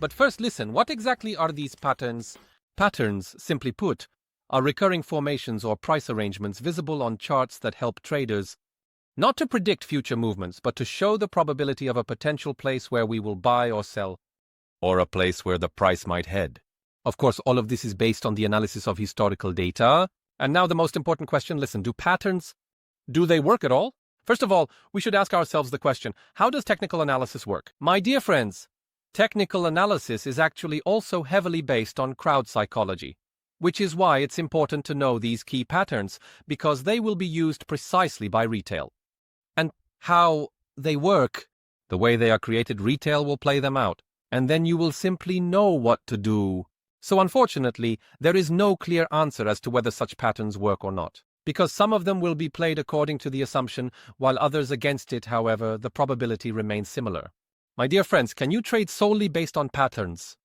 But first, listen, what exactly are these patterns? Patterns, simply put, are recurring formations or price arrangements visible on charts that help traders not to predict future movements, but to show the probability of a potential place where we will buy or sell, or a place where the price might head. Of course, all of this is based on the analysis of historical data. And now the most important question, listen, do they work at all? First of all, we should ask ourselves the question, how does technical analysis work? My dear friends, technical analysis is actually also heavily based on crowd psychology, which is why it's important to know these key patterns, because they will be used precisely by retail. And how they work, the way they are created, retail will play them out, and then you will simply know what to do. So unfortunately, there is no clear answer as to whether such patterns work or not, because some of them will be played according to the assumption, while others against it. However, the probability remains similar. My dear friends, can you trade solely based on patterns?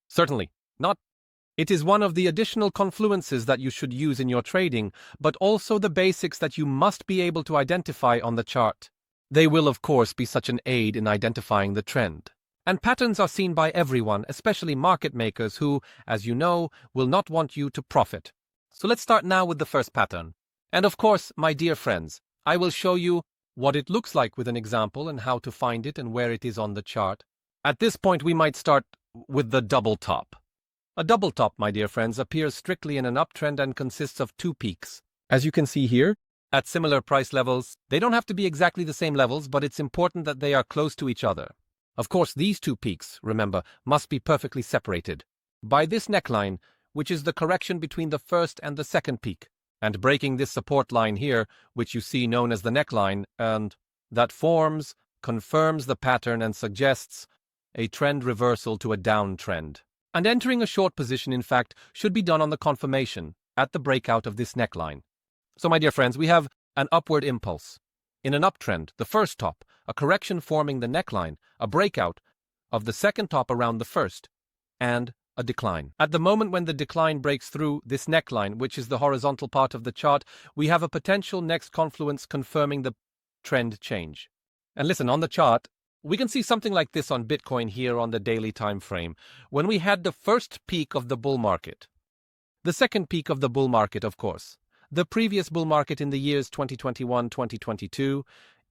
Certainly not. It is one of the additional confluences that you should use in your trading, but also the basics that you must be able to identify on the chart. They will, of course, be such an aid in identifying the trend. And patterns are seen by everyone, especially market makers who, as you know, will not want you to profit. So let's start now with the first pattern. And of course, my dear friends, I will show you what it looks like with an example and how to find it and where it is on the chart. At this point, we might start with the double top. A double top, my dear friends, appears strictly in an uptrend and consists of two peaks. As you can see here, at similar price levels, they don't have to be exactly the same levels, but it's important that they are close to each other. Of course, these two peaks, remember, must be perfectly separated by this neckline, which is the correction between the first and the second peak, and breaking this support line here, which you see known as the neckline, and that confirms the pattern and suggests a trend reversal to a downtrend. And entering a short position, in fact, should be done on the confirmation at the breakout of this neckline. So, my dear friends, we have an upward impulse. In an uptrend, the first top, a correction forming the neckline, a breakout of the second top around the first, and a decline. At the moment when the decline breaks through this neckline, which is the horizontal part of the chart, we have a potential next confluence confirming the trend change. And listen, on the chart, we can see something like this on Bitcoin here on the daily time frame, when we had the first peak of the bull market. The second peak of the bull market, of course. The previous bull market in the years 2021-2022.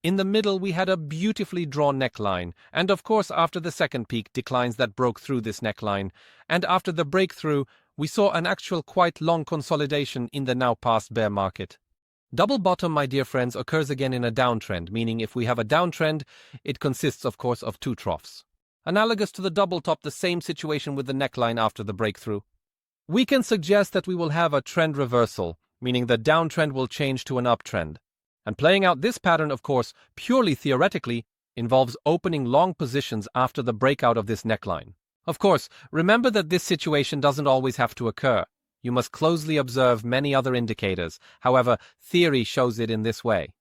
In the middle, we had a beautifully drawn neckline, and of course, after the second peak, declines that broke through this neckline. And after the breakthrough, we saw an actual quite long consolidation in the now past bear market. Double bottom, my dear friends, occurs again in a downtrend, meaning if we have a downtrend, it consists, of course, of two troughs. Analogous to the double top, the same situation with the neckline after the breakthrough. We can suggest that we will have a trend reversal, meaning the downtrend will change to an uptrend. And playing out this pattern, of course, purely theoretically, involves opening long positions after the breakout of this neckline. Of course, remember that this situation doesn't always have to occur. You must closely observe many other indicators. However, theory shows it in this way.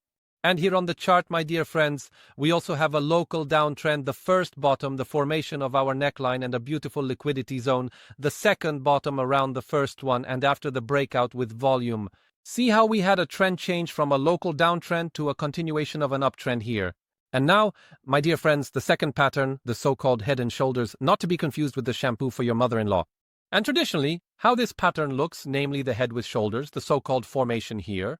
And here on the chart, my dear friends, we also have a local downtrend, the first bottom, the formation of our neckline and a beautiful liquidity zone, the second bottom around the first one, and after the breakout with volume. See how we had a trend change from a local downtrend to a continuation of an uptrend here. And now, my dear friends, the second pattern, the so-called head and shoulders, not to be confused with the shampoo for your mother-in-law. And traditionally, how this pattern looks, namely the head with shoulders, the so-called formation here,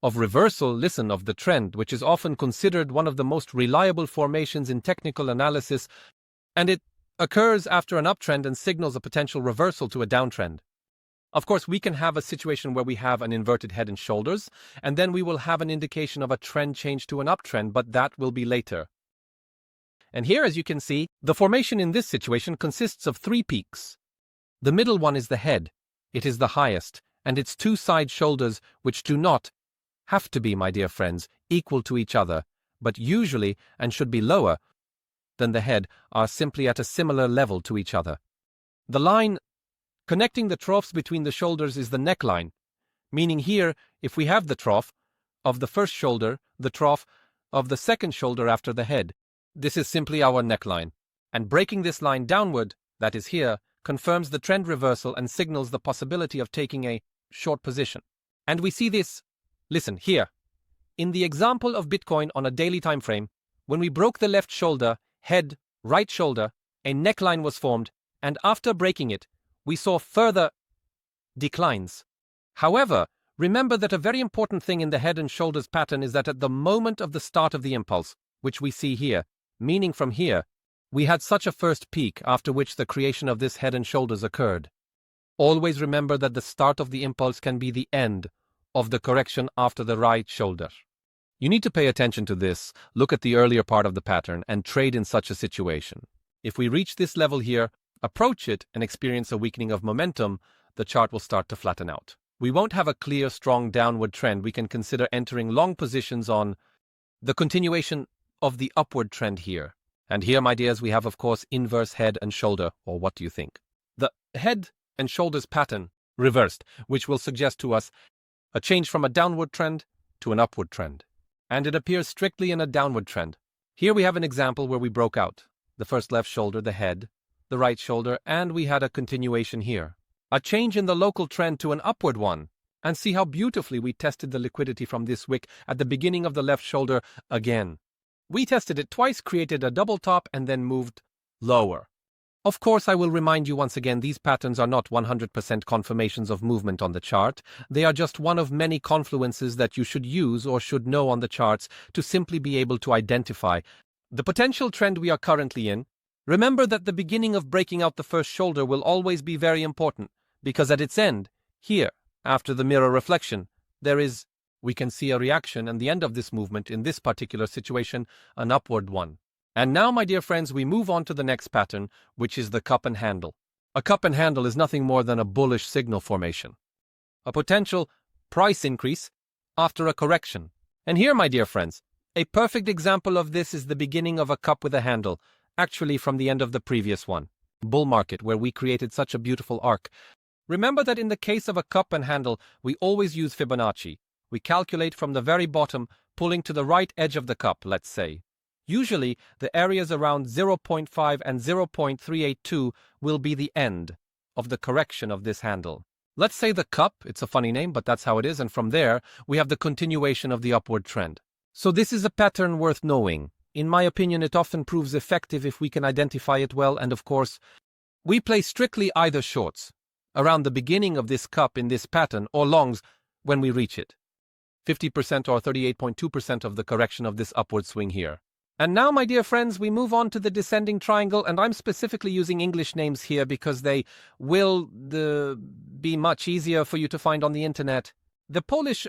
of reversal, listen, of the trend, which is often considered one of the most reliable formations in technical analysis, and it occurs after an uptrend and signals a potential reversal to a downtrend. Of course, we can have a situation where we have an inverted head and shoulders, and then we will have an indication of a trend change to an uptrend, but that will be later. And here, as you can see, the formation in this situation consists of three peaks. The middle one is the head. It is the highest, and its two side shoulders, which do not have to be, my dear friends, equal to each other, but usually, and should be lower than the head, are simply at a similar level to each other. The line connecting the troughs between the shoulders is the neckline, meaning here, if we have the trough of the first shoulder, the trough of the second shoulder after the head, this is simply our neckline. And breaking this line downward, that is here, confirms the trend reversal and signals the possibility of taking a short position. And we see this, listen, here. In the example of Bitcoin on a daily time frame, when we broke the left shoulder, head, right shoulder, a neckline was formed, and after breaking it, we saw further declines. However, remember that a very important thing in the head and shoulders pattern is that at the moment of the start of the impulse, which we see here, meaning from here, we had such a first peak after which the creation of this head and shoulders occurred. Always remember that the start of the impulse can be the end of the correction after the right shoulder. You need to pay attention to this, look at the earlier part of the pattern, and trade in such a situation. If we reach this level here, approach it, and experience a weakening of momentum, the chart will start to flatten out. We won't have a clear, strong downward trend. We can consider entering long positions on the continuation of the upward trend here. And here, my dears, we have, of course, inverse head and shoulder, or what do you think? The head and shoulders pattern reversed, which will suggest to us a change from a downward trend to an upward trend. And it appears strictly in a downward trend. Here we have an example where we broke out. The first left shoulder, the head, the right shoulder, and we had a continuation here. A change in the local trend to an upward one. And see how beautifully we tested the liquidity from this wick at the beginning of the left shoulder again. We tested it twice, created a double top, and then moved lower. Of course, I will remind you once again, these patterns are not 100% confirmations of movement on the chart. They are just one of many confluences that you should use or should know on the charts to simply be able to identify the potential trend we are currently in. Remember that the beginning of breaking out the first shoulder will always be very important, because at its end, here, after the mirror reflection, we can see a reaction, and the end of this movement, in this particular situation, an upward one. And now, my dear friends, we move on to the next pattern, which is the cup and handle. A cup and handle is nothing more than a bullish signal formation, a potential price increase after a correction. And here, my dear friends, a perfect example of this is the beginning of a cup with a handle, actually from the end of the previous one, bull market, where we created such a beautiful arc. Remember that in the case of a cup and handle, we always use Fibonacci. We calculate from the very bottom, pulling to the right edge of the cup, let's say. Usually, the areas around 0.5 and 0.382 will be the end of the correction of this handle. Let's say the cup, it's a funny name, but that's how it is, and from there, we have the continuation of the upward trend. So this is a pattern worth knowing. In my opinion, it often proves effective if we can identify it well, and of course, we play strictly either shorts around the beginning of this cup in this pattern, or longs when we reach it. 50% or 38.2% of the correction of this upward swing here. And now, my dear friends, we move on to the descending triangle, and I'm specifically using English names here because they will be much easier for you to find on the internet. The Polish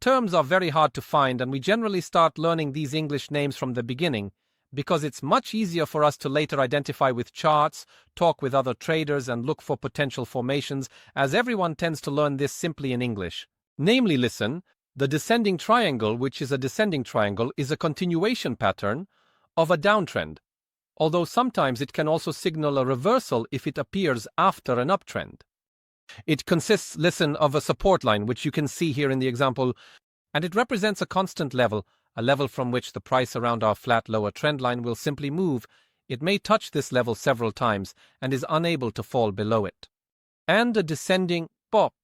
terms are very hard to find, and we generally start learning these English names from the beginning because it's much easier for us to later identify with charts, talk with other traders, and look for potential formations, as everyone tends to learn this simply in English. Namely, listen, the descending triangle, which is a descending triangle, is a continuation pattern of a downtrend, although sometimes it can also signal a reversal if it appears after an uptrend. It consists, listen, of a support line, which you can see here in the example, and it represents a constant level, a level from which the price around our flat lower trend line will simply move. It may touch this level several times and is unable to fall below it. And a descending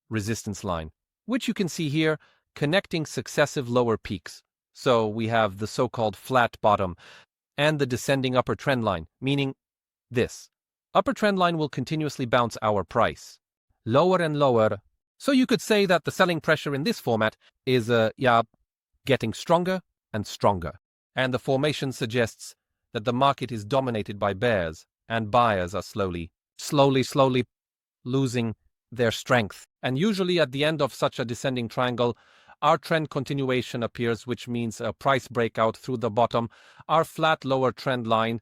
resistance line, which you can see here, connecting successive lower peaks. So we have the so-called flat bottom and the descending upper trend line, meaning this. Upper trend line will continuously bounce our price lower and lower. So you could say that the selling pressure in this format is getting stronger and stronger. And the formation suggests that the market is dominated by bears, and buyers are slowly losing their strength. And usually at the end of such a descending triangle, our trend continuation appears, which means a price breakout through the bottom, our flat lower trend line,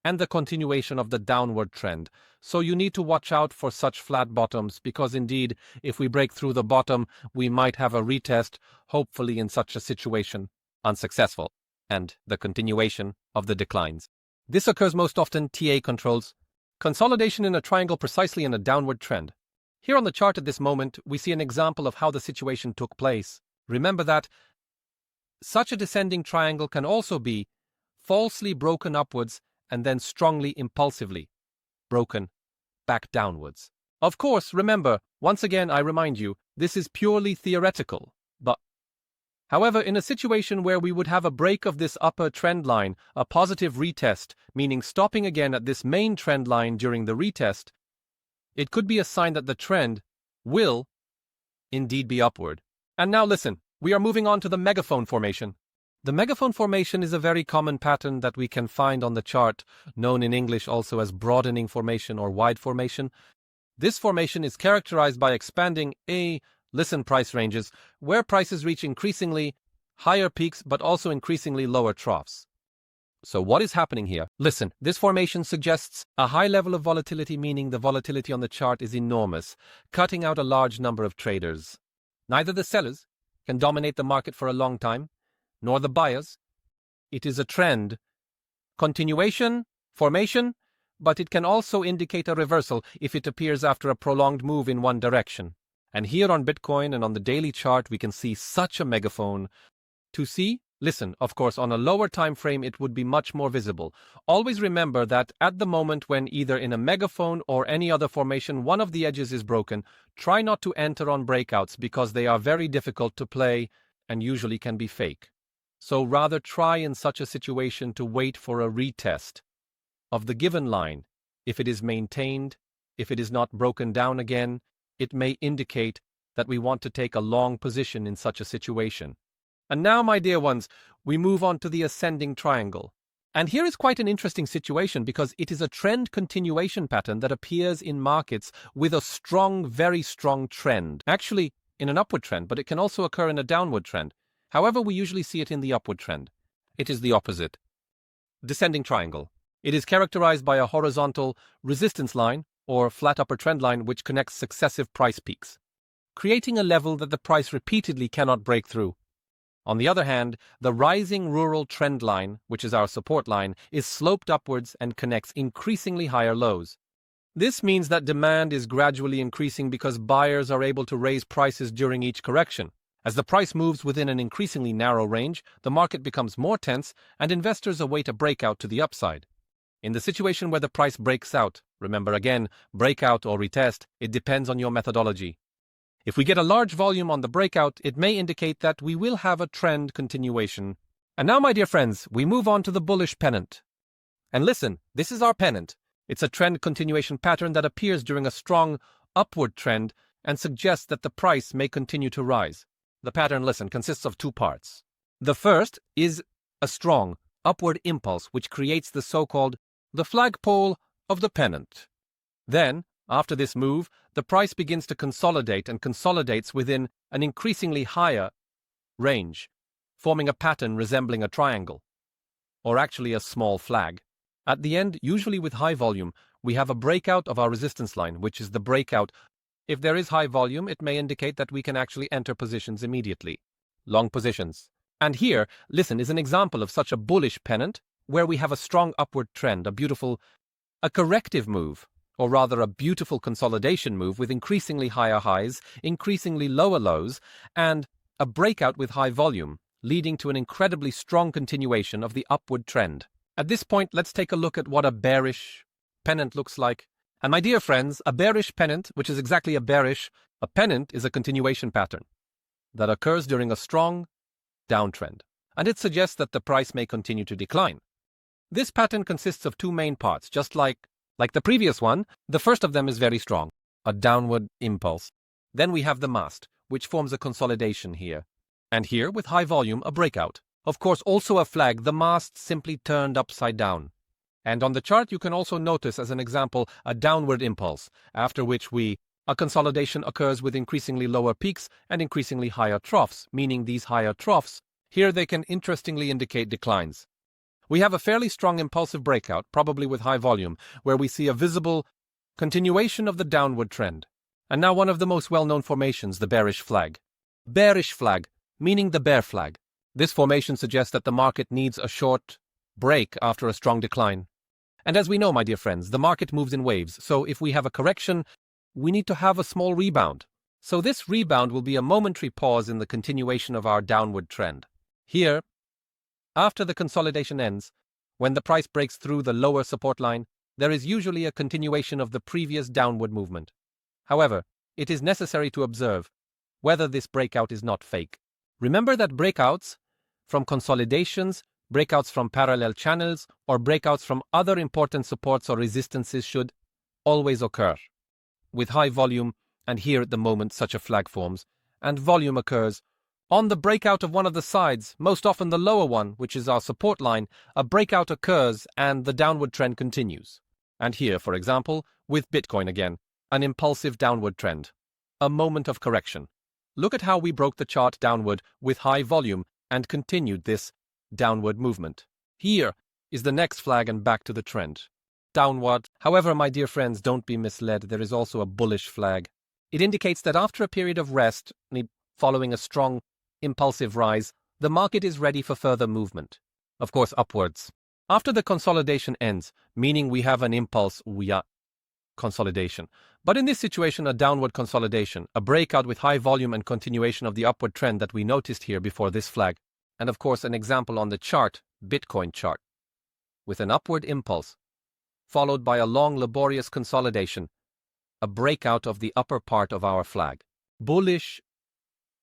and the continuation of the downward trend. So you need to watch out for such flat bottoms, because indeed, if we break through the bottom, we might have a retest, hopefully in such a situation, unsuccessful, and the continuation of the declines. This occurs most often, TA controls consolidation in a triangle precisely in a downward trend. Here on the chart at this moment, we see an example of how the situation took place. Remember that such a descending triangle can also be falsely broken upwards and then strongly impulsively broken back downwards. Of course, remember, once again I remind you, this is purely theoretical, but However, in a situation where we would have a break of this upper trend line, a positive retest, meaning stopping again at this main trend line during the retest, it could be a sign that the trend will indeed be upward. And now listen, we are moving on to the megaphone formation. The megaphone formation is a very common pattern that we can find on the chart, known in English also as broadening formation or wide formation. This formation is characterized by expanding price ranges, where prices reach increasingly higher peaks but also increasingly lower troughs. So what is happening here? Listen, this formation suggests a high level of volatility, meaning the volatility on the chart is enormous, cutting out a large number of traders. Neither the sellers can dominate the market for a long time, nor the buyers. It is a trend, continuation, formation, but it can also indicate a reversal if it appears after a prolonged move in one direction. And here on Bitcoin and on the daily chart, we can see such a megaphone. To see, listen, of course, on a lower time frame, it would be much more visible. Always remember that at the moment when either in a megaphone or any other formation, one of the edges is broken, try not to enter on breakouts because they are very difficult to play and usually can be fake. So rather try in such a situation to wait for a retest of the given line. If it is maintained, if it is not broken down again, it may indicate that we want to take a long position in such a situation. And now, my dear ones, we move on to the ascending triangle. And here is quite an interesting situation because it is a trend continuation pattern that appears in markets with a strong, very strong trend. Actually, in an upward trend, but it can also occur in a downward trend. However, we usually see it in the upward trend. It is the opposite. Descending triangle. It is characterized by a horizontal resistance line or flat upper trend line which connects successive price peaks, creating a level that the price repeatedly cannot break through. On the other hand, the rising rural trend line, which is our support line, is sloped upwards and connects increasingly higher lows. This means that demand is gradually increasing because buyers are able to raise prices during each correction. As the price moves within an increasingly narrow range, the market becomes more tense and investors await a breakout to the upside. In the situation where the price breaks out, remember again, breakout or retest, it depends on your methodology. If we get a large volume on the breakout, it may indicate that we will have a trend continuation. And now, my dear friends, we move on to the bullish pennant. And listen, this is our pennant. It's a trend continuation pattern that appears during a strong upward trend and suggests that the price may continue to rise. The pattern, listen, consists of two parts. The first is a strong upward impulse which creates the so-called the flagpole of the pennant. Then, after this move, the price begins to consolidate and consolidates within an increasingly higher range, forming a pattern resembling a triangle, or actually a small flag. At the end, usually with high volume, we have a breakout of our resistance line, which is the breakout. If there is high volume, it may indicate that we can actually enter positions immediately. Long positions. And here, listen, is an example of such a bullish pennant, where we have a strong upward trend, a corrective move, or rather a beautiful consolidation move with increasingly higher highs, increasingly lower lows, and a breakout with high volume, leading to an incredibly strong continuation of the upward trend. At this point, let's take a look at what a bearish pennant looks like. And my dear friends, a bearish pennant, which is exactly a pennant is a continuation pattern that occurs during a strong downtrend, and it suggests that the price may continue to decline. This pattern consists of two main parts, just like the previous one. The first of them is very strong, a downward impulse. Then we have the mast, which forms a consolidation here. And here, with high volume, a breakout. Of course, also a flag, the mast simply turned upside down. And on the chart, you can also notice, as an example, a downward impulse, after which a consolidation occurs with increasingly lower peaks and increasingly higher troughs, meaning these higher troughs, here they can interestingly indicate declines. We have a fairly strong impulsive breakout, probably with high volume, where we see a visible continuation of the downward trend. And now one of the most well-known formations, the bearish flag. Bearish flag, meaning the bear flag. This formation suggests that the market needs a short break after a strong decline. And as we know, my dear friends, the market moves in waves, so if we have a correction, we need to have a small rebound. So this rebound will be a momentary pause in the continuation of our downward trend. Here, after the consolidation ends, when the price breaks through the lower support line, there is usually a continuation of the previous downward movement. However, it is necessary to observe whether this breakout is not fake. Remember that breakouts from consolidations, breakouts from parallel channels, or breakouts from other important supports or resistances should always occur. With high volume, and here at the moment such a flag forms, and volume occurs, on the breakout of one of the sides, most often the lower one, which is our support line, a breakout occurs and the downward trend continues. And here, for example, with Bitcoin again, an impulsive downward trend. A moment of correction. Look at how we broke the chart downward with high volume and continued this downward movement. Here is the next flag and back to the trend. Downward. However, my dear friends, don't be misled. There is also a bullish flag. It indicates that after a period of rest, following a strong, impulsive rise, the market is ready for further movement. Of course, upwards. After the consolidation ends, meaning we have an impulse, consolidation. But in this situation, a downward consolidation, a breakout with high volume and continuation of the upward trend that we noticed here before this flag. And of course, an example on the chart, Bitcoin chart, with an upward impulse, followed by a long laborious consolidation, a breakout of the upper part of our flag. Bullish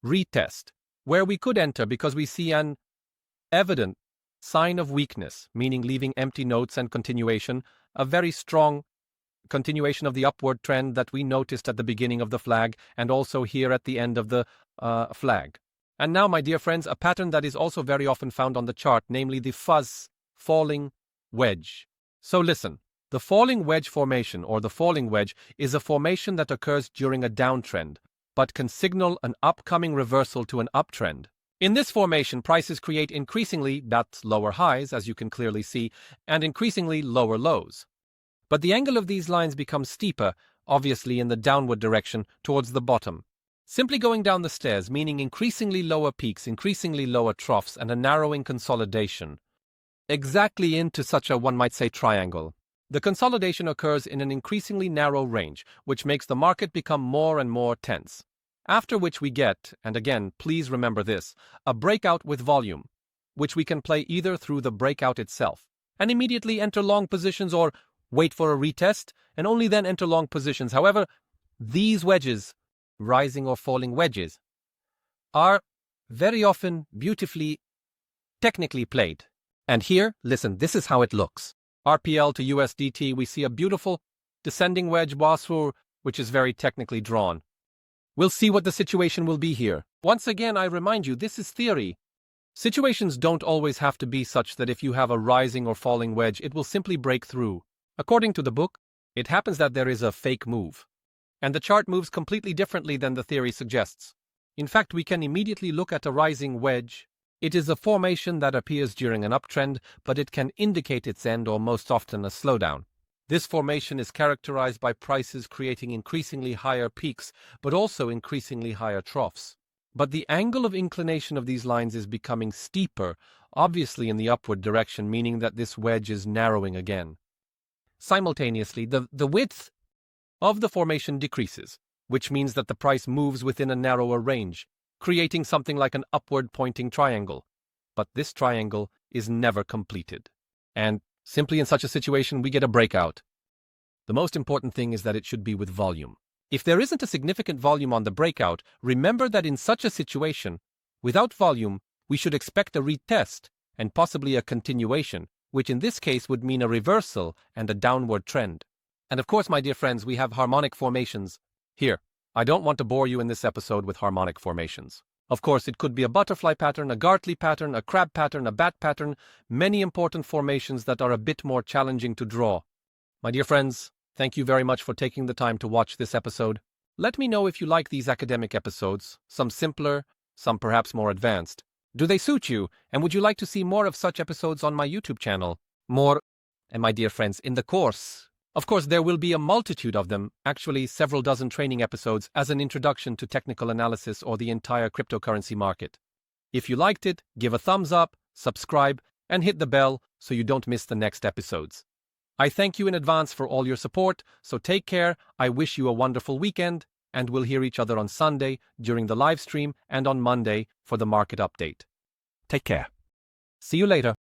retest, where we could enter because we see an evident sign of weakness, meaning leaving empty notes and continuation, a very strong continuation of the upward trend that we noticed at the beginning of the flag and also here at the end of the flag. And now, my dear friends, a pattern that is also very often found on the chart, namely the fuzz falling wedge. So listen, the falling wedge formation or the falling wedge is a formation that occurs during a downtrend, but can signal an upcoming reversal to an uptrend. In this formation, prices create increasingly lower highs, as you can clearly see, and increasingly lower lows. But the angle of these lines becomes steeper, obviously in the downward direction towards the bottom. Simply going down the stairs, meaning increasingly lower peaks, increasingly lower troughs, and a narrowing consolidation. Exactly into such a, one might say, triangle. The consolidation occurs in an increasingly narrow range, which makes the market become more and more tense. After which we get, and again, please remember this, a breakout with volume, which we can play either through the breakout itself, and immediately enter long positions or wait for a retest, and only then enter long positions. However, these wedges, rising or falling wedges, are very often beautifully, technically played. And here, listen, this is how it looks. RPL to USDT, we see a beautiful descending wedge WASU, which is very technically drawn. We'll see what the situation will be here. Once again, I remind you, this is theory. Situations don't always have to be such that if you have a rising or falling wedge, it will simply break through. According to the book, it happens that there is a fake move, and the chart moves completely differently than the theory suggests. In fact, we can immediately look at a rising wedge. It is a formation that appears during an uptrend, but it can indicate its end or most often a slowdown. This formation is characterized by prices creating increasingly higher peaks, but also increasingly higher troughs. But the angle of inclination of these lines is becoming steeper, obviously in the upward direction, meaning that this wedge is narrowing again. Simultaneously, the width of the formation decreases, which means that the price moves within a narrower range, creating something like an upward-pointing triangle. But this triangle is never completed. And simply in such a situation, we get a breakout. The most important thing is that it should be with volume. If there isn't a significant volume on the breakout, remember that in such a situation, without volume, we should expect a retest and possibly a continuation, which in this case would mean a reversal and a downward trend. And of course, my dear friends, we have harmonic formations. Here, I don't want to bore you in this episode with harmonic formations. Of course, it could be a butterfly pattern, a Gartley pattern, a crab pattern, a bat pattern, many important formations that are a bit more challenging to draw. My dear friends, thank you very much for taking the time to watch this episode. Let me know if you like these academic episodes, some simpler, some perhaps more advanced. Do they suit you, and would you like to see more of such episodes on my YouTube channel? More, and my dear friends, in the course. Of course, there will be a multitude of them, actually several dozen training episodes as an introduction to technical analysis or the entire cryptocurrency market. If you liked it, give a thumbs up, subscribe, and hit the bell so you don't miss the next episodes. I thank you in advance for all your support, so take care, I wish you a wonderful weekend, and we'll hear each other on Sunday during the live stream and on Monday for the market update. Take care. See you later.